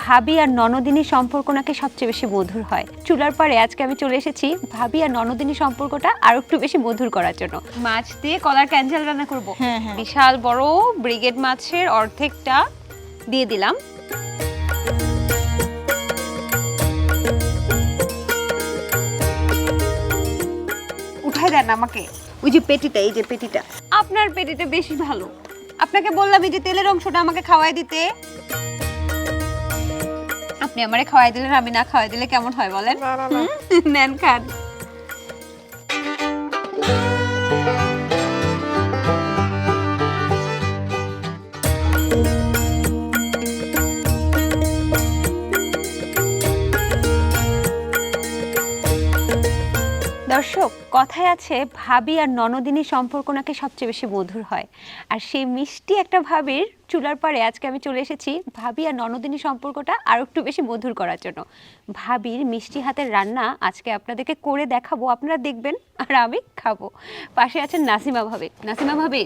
ভাবি আর ননদিনীর সম্পর্ক নাকি সবচেয়ে বেশি মধুর হয়। চুলার পাড়ে আজকে আমি চলে এসেছি ভাবি আর ননদিনীর সম্পর্কটা আরো একটু বেশি মধুর করার জন্য। মাছ দিয়ে কলার ক্যাঞ্জাল রান্না করব। বিশাল বড় ব্রিগেড মাছের অর্ধেকটা দিয়ে দিলাম। উঠাই দেন আমাকে। ওই যে পেটিটা, এই যে পেটিটা, আপনার পেটিটা বেশি ভালো। আপনাকে বললাম এই যে তেলের অংশটা আমাকে খাওয়াই দিতে। আপনি আমারে খাওয়াই দিলেন, আমি না খাওয়াই দিলে কেমন হয় বলেন? নেন খান। দর্শক, কথায় আছে ভাবি আর ননদিনীর সম্পর্ক নাকি সবচেয়ে বেশি মধুর হয়। আর সেই মিষ্টি একটা ভাবির চুলার পাড়ে আজকে আমি চলে এসেছি ভাবি আর ননদিনীর সম্পর্কটা আরো একটু বেশি মধুর করার জন্য। ভাবির মিষ্টি হাতের রান্না আজকে আপনাদেরকে করে দেখাবো, আপনারা দেখবেন আর আমি খাবো। পাশে আছেন নাসিমা ভাবি। নাসিমা ভাবি,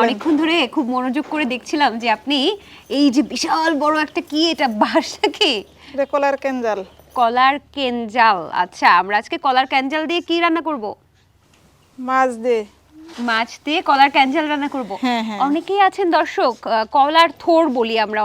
অনেকক্ষণ ধরে খুব মনোযোগ করে দেখছিলাম যে আপনি এই যে বিশাল বড় একটা কি এটা বাসা কি? কলার ক্যাঞ্জাল। কলার কেঞ্জাল। আচ্ছা, আমরা আজকে কলার ক্যাঞ্জাল দিয়ে কি রান্না করব? মাছ দিয়ে কলার ক্যাঞ্জাল রান্না করব। অনেকেই আছেন দর্শক কলার থোর বলি আমরা,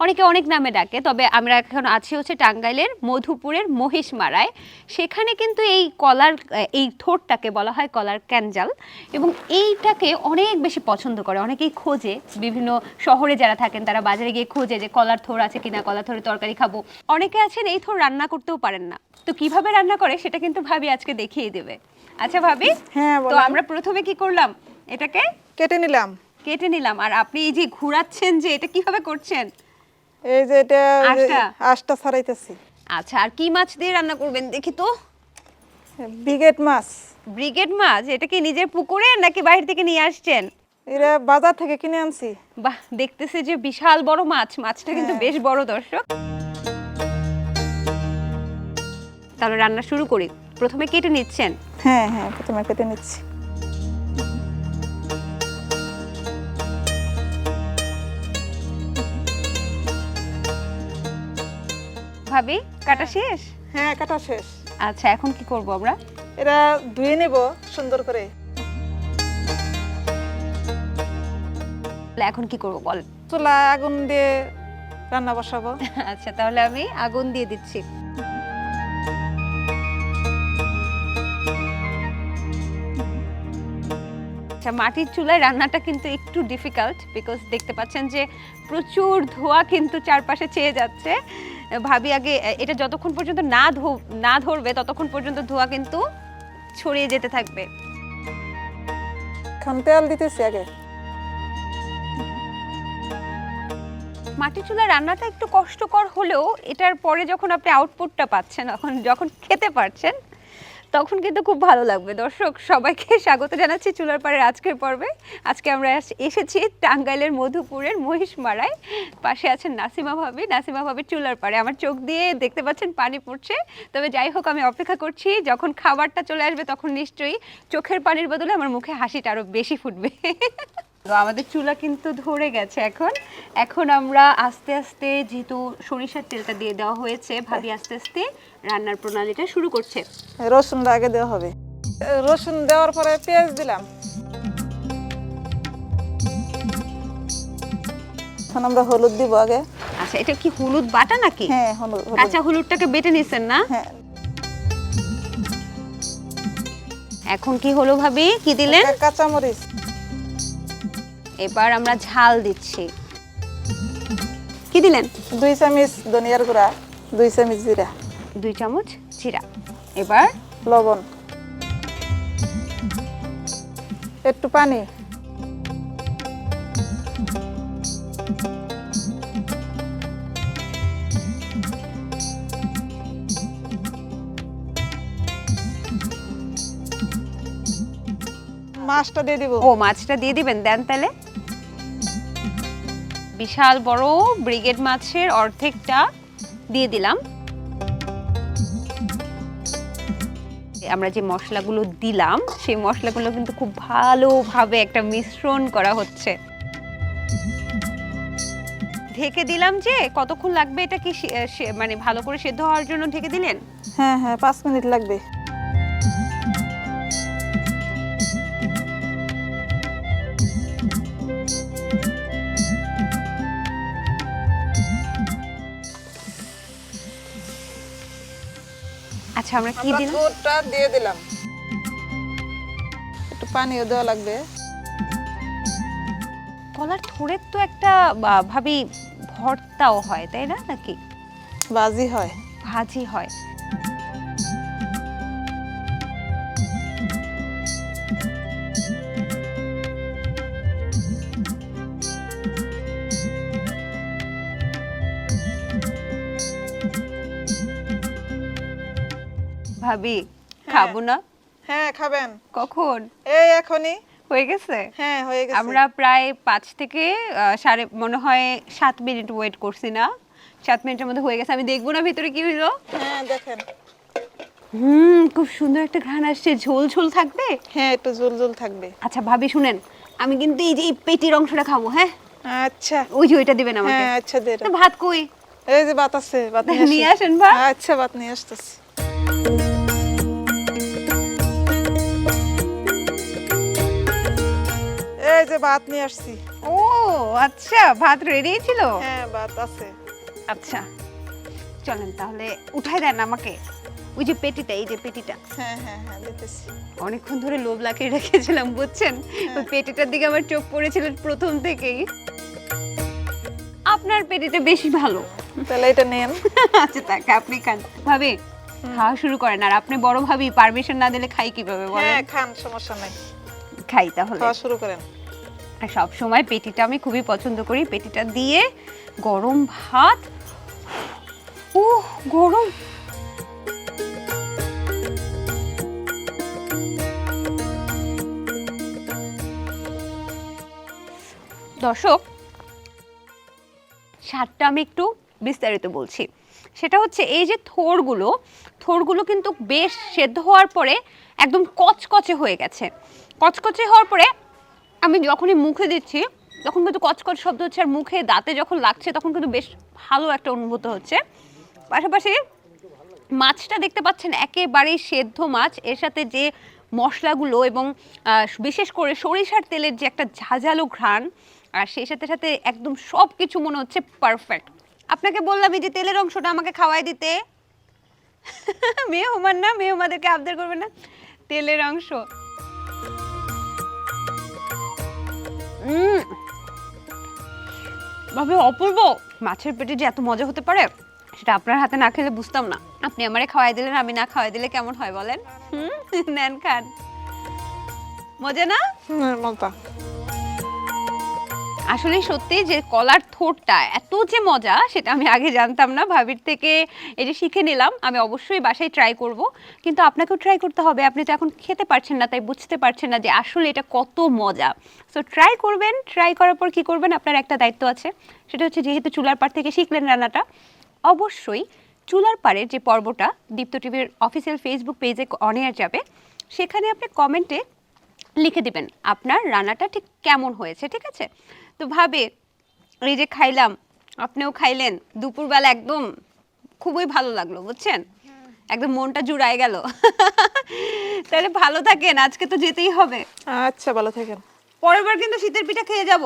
অনেকে অনেক নামে ডাকে, তবে আমরা এখন আছি হচ্ছে টাঙ্গাইলের মধুপুরের মহিষমারায়। সেখানে কিন্তু এই কলার এই থোরটাকে বলা হয় কলার ক্যাঞ্জাল, এবং এইটাকে অনেক বেশি পছন্দ করে, অনেকেই খোঁজে। বিভিন্ন শহরে যারা থাকেন তারা বাজারে গিয়ে খোঁজে যে কলার থোর আছে কিনা, কলার থোরের তরকারি খাবো। অনেকে আছেন এই থোর রান্না করতেও পারেন না, তো কিভাবে রান্না করে সেটা কিন্তু ভাবি আজকে দেখিয়ে দেবে। আচ্ছা ভাবি, তো আমরা প্রথমে কি করলাম? এটাকে কেটে নিলাম। আর আপনি এই যে ঘোরাচ্ছেন যে এটা কিভাবে করছেন? এই যে এটা আঁশটা ছাড়াইতেছি। আচ্ছা, আর কি মাছ দিয়ে রান্না করবেন দেখি তো? ব্রিগেড মাছ। এটা কি নিজের পুকুরে নাকি বাইরে থেকে নিয়ে আসছেন? এরা বাজার থেকে কিনে আনছি। বাহ, দেখতেছে যে বিশাল বড় মাছ। মাছটা কিন্তু বেশ বড় দর্শক। তাহলে রান্না শুরু করি। প্রথমে কেটে নিচ্ছেন? হ্যাঁ, প্রথমে কেটে নিচ্ছি। ভাবি, কাটা শেষ? হ্যাঁ, কাটা শেষ। আচ্ছা, এখন কি করব আমরা? এরা ধুয়ে নেব সুন্দর করে। এখন কি করব বল? চুলা আগুন দিয়ে রান্না বসাবো। আচ্ছা, তাহলে আমি আগুন দিয়ে দিচ্ছি। মাটির চুলায় রান্নাটা কিন্তু একটু ডিফিকাল্ট, বিকজ দেখতে পাচ্ছেন যে প্রচুর ধোঁয়া কিন্তু চারপাশে ছেয়ে যাচ্ছে। ভাবি আগে এটা যতক্ষণ পর্যন্ত না ধরবে ততক্ষণ পর্যন্ত ধোঁয়া কিন্তু ছড়িয়ে যেতে থাকবে। এখন তেল দিতেছি আগে। মাটির চুলায় রান্নাটা একটু কষ্টকর হলেও এটার পরে যখন আপনি আউটপুটটা পাচ্ছেন, যখন খেতে পারছেন, তখন কিন্তু খুব ভালো লাগবে। দর্শক, সবাইকে স্বাগত জানাচ্ছি চুলার পাড়ের আজকের পর্বে। আজকে আমরা এসেছি টাঙ্গাইলের মধুপুরের মহিষমারায়। পাশে আছেন নাসিমা ভাবি। নাসিমা ভাবির চুলার পাড়ে আমার চোখ দিয়ে দেখতে পাচ্ছেন পানি পড়ছে। তবে যাই হোক, আমি অপেক্ষা করছি যখন খাবারটা চলে আসবে তখন নিশ্চয়ই চোখের পানির বদলে আমার মুখে হাসিটা আরো বেশি ফুটবে। তো আমাদের চুলা কিন্তু ধরে গেছে। এখন আমরা আস্তে আস্তে, যেহেতু সরিষার তেলটা দিয়ে দেওয়া হয়েছে, ভাবি আস্তে আস্তে রান্নার প্রণালীটা শুরু করছে। রসুনটা আগে দেওয়া হবে। রসুন দেওয়ার পরে পেঁয়াজ দিলাম। এখন আমরা হলুদ দিব আগে। আচ্ছা, এটা কি হলুদ বাটা নাকি? হ্যাঁ, হলুদ। কাঁচা হলুদটাকে বেটে নিছেন না? হ্যাঁ। এখন কি হলো ভাবি? কি দিলেন? কাঁচা মরিচ। এবার আমরা ঝাল দিচ্ছি। কি দিলেন? 2 চামচ ধনিয়ার গুঁড়া, 2 চামচ জিরা। 2 চামচ জিরা। এবার লবণ, একটু পানি। মাছটা দিয়ে দিব। ও, মাছটা দিয়ে দিবেন, দেন তাহলে। বিশাল বড় ব্রিগেড মাছের অর্ধেকটা দিয়ে দিলাম। আমরা যে মশলাগুলো দিলাম সেই মশলাগুলো কিন্তু খুব ভালোভাবে একটা মিশ্রণ করা হচ্ছে। ঢেকে দিলাম যে কতক্ষণ লাগবে এটা কি মানে ভালো করে সেদ্ধ হওয়ার জন্য ঢেকে দিলেন? হ্যাঁ হ্যাঁ 5 মিনিট লাগবে। আচ্ছা আমরা কি আমরা দিলাম? থোড়টা দিয়ে দিলাম, একটু পানিও দেওয়া লাগবে। কলার থোড়ের তো একটা ভাবি ভর্তাও হয় তাই না, নাকি ভাজি হয়? ভাজি হয়। ভাবি খাবো না? হ্যাঁ খাবেন। কখন? এই এখনই হয়ে গেছে? হ্যাঁ হয়ে গেছে। আমরা প্রায় 5 থেকে সাড়ে মনে হয় 7 মিনিট ওয়েট করছি না, 7 মিনিটের মধ্যে হয়ে গেছে। আমি দেখবো না ভিতরে কি হলো? হ্যাঁ দেখেন। খুব সুন্দর একটা ঘ্রাণ আসছে। ঝোল ঝোল থাকবে? হ্যাঁ একটু ঝোল ঝোল থাকবে। আচ্ছা ভাবি শুনেন, আমি কিন্তু এই যে এই পেটির অংশটা খাবো। হ্যাঁ আচ্ছা ওই যে ওইটা দিবেন আমাকে। হ্যাঁ আচ্ছা দে। তো ভাত কই? এই যে ভাত আছে, ভাত নিয়ে আসেন ভাত। আচ্ছা ভাত নিয়ে আসতেছি। এই যে ভাত নিয়ে আসছি। ও আচ্ছা, ভাত রেডি ছিল? হ্যাঁ ভাত আছে। আচ্ছা চলেন তাহলে উঠাই দেন আমাকে ওই যে পেটিটা, এই যে পেটিটা। হ্যাঁ হ্যাঁ হ্যাঁ দিতেছি। অনেকক্ষণ ধরে লোভ লাগিয়ে রেখেছিলাম বুঝছেন, ওই পেটিটার দিকে আমার চোখ পড়েছিল প্রথম থেকেই। আপনার পেটিটা বেশি ভালো। তাহলে এটা নেন। আচ্ছা তাকে আপনি খান। ভাবি খাওয়া শুরু করেন, আর আপনি বড় ভাবি পারমিশন না দিলে খাই কিভাবে বলেন? হ্যাঁ খান, সমস্যা নাই। খাই তাহলে। খাওয়া শুরু করেন। আর সব সময় পেটিটা আমি খুবই পছন্দ করি। পেটিটা দিয়ে গরম ভাত, গরম। দর্শক স্বাদটা আমি একটু বিস্তারিত বলছি। সেটা হচ্ছে এই যে থোড়গুলো কিন্তু বেশ সেদ্ধ হওয়ার পরে একদম কচকচে হয়ে গেছে। কচকচে হওয়ার পরে আমি যখনই মুখে দিচ্ছি তখন কিন্তু কচকচ শব্দ হচ্ছে, আর মুখে দাঁতে যখন লাগছে তখন কিন্তু বেশ ভালো একটা অনুভূত হচ্ছে। পাশাপাশি মাছটা দেখতে পাচ্ছেন একেবারেই সেদ্ধ মাছ, এর সাথে যে মশলাগুলো এবং বিশেষ করে সরিষার তেলের যে একটা ঝাঁঝালো ঘ্রাণ, আর সেই সাথে সাথে একদম সব কিছু মনে হচ্ছে পারফেক্ট। আপনাকে বললাম এই যে তেলের অংশটা আমাকে খাওয়াই দিতে। মেহমান না, মেহমানদেরকে আবদার করবেন না। তেলের অংশ ভাবে অপূর্ব। মাছের পেটে যে এত মজা হতে পারে সেটা আপনার হাতে না খেলে বুঝতাম না। আপনি আমারে খাওয়াই দিলেন, আমি না খাওয়াই দিলে কেমন হয় বলেন? নেন খান। মজা না? মজা। আসলে সত্যি যে কলার থোড়টা এত যে মজা সেটা আমি আগে জানতাম না, ভাবির থেকে এটা শিখে নিলাম। আমি অবশ্যই বাসায় ট্রাই করব, কিন্তু আপনাকেও ট্রাই করতে হবে। আপনি তো এখন খেতে পারছেন না, তাই বুঝতে পারছেন না যে আসলে এটা কত মজা। সো ট্রাই করবেন। ট্রাই করার পর কি করবেন, আপনার একটা দায়িত্ব আছে। সেটা হচ্ছে যেহেতু চুলার পাড় থেকে শিখলেন রান্নাটা, অবশ্যই চুলার পাড়ের যে পর্বটা দীপ্ত টিভির অফিসিয়াল ফেসবুক পেজে অন এয়ার যাবে, সেখানে আপনি কমেন্টে লিখে দিবেন আপনার রান্নাটা ঠিক কেমন হয়েছে। ঠিক আছে? তো ভাবে এই যে খাইলাম, আপনিও খাইলেন, দুপুরবেলা একদম খুবই ভালো লাগলো বুঝছেন, একদম মনটা জুড়ায় গেল। তাহলে ভালো থাকেন, আজকে তো যেতেই হবে। আচ্ছা ভালো থাকেন। পরের বার কিন্তু শীতের পিঠা খেয়ে যাব।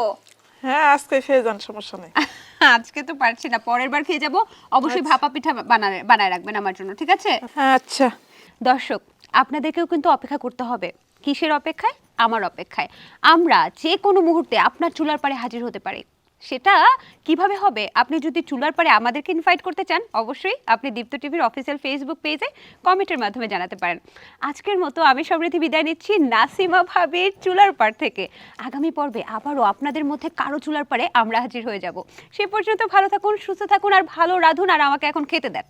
হ্যাঁ আজকে খেয়ে যান, সমস্যা নেই। আজকে তো পারছি না, পরের বার খেয়ে যাব। অবশ্যই ভাপা পিঠা বানায় রাখবেন আমার জন্য, ঠিক আছে? আচ্ছা। দর্শক আপনাদেরকেও কিন্তু অপেক্ষা করতে হবে। কিসের অপেক্ষায়? আমার অপেক্ষায়। আমরা যে কোনো মুহূর্তে আপনার চুলার পাড়ে হাজির হতে পারি। সেটা কিভাবে হবে? আপনি যদি চুলার পাড়ে আমাদেরকে ইনভাইট করতে চান, অবশ্যই আপনি দীপ্ত টিভির অফিসিয়াল ফেসবুক পেজে কমেন্টের মাধ্যমে জানাতে পারেন। আজকের মতো আমি সমৃদ্ধি বিদায় নিচ্ছি নাসিমা ভাবির চুলার পাড় থেকে। আগামী পর্বে আবারও আপনাদের মধ্যে কারো চুলার পাড়ে আমরা হাজির হয়ে যাব। সে পর্যন্ত ভালো থাকুন, সুস্থ থাকুন, আর ভালো রাঁধুন, আর আমাকে এখন খেতে দেন।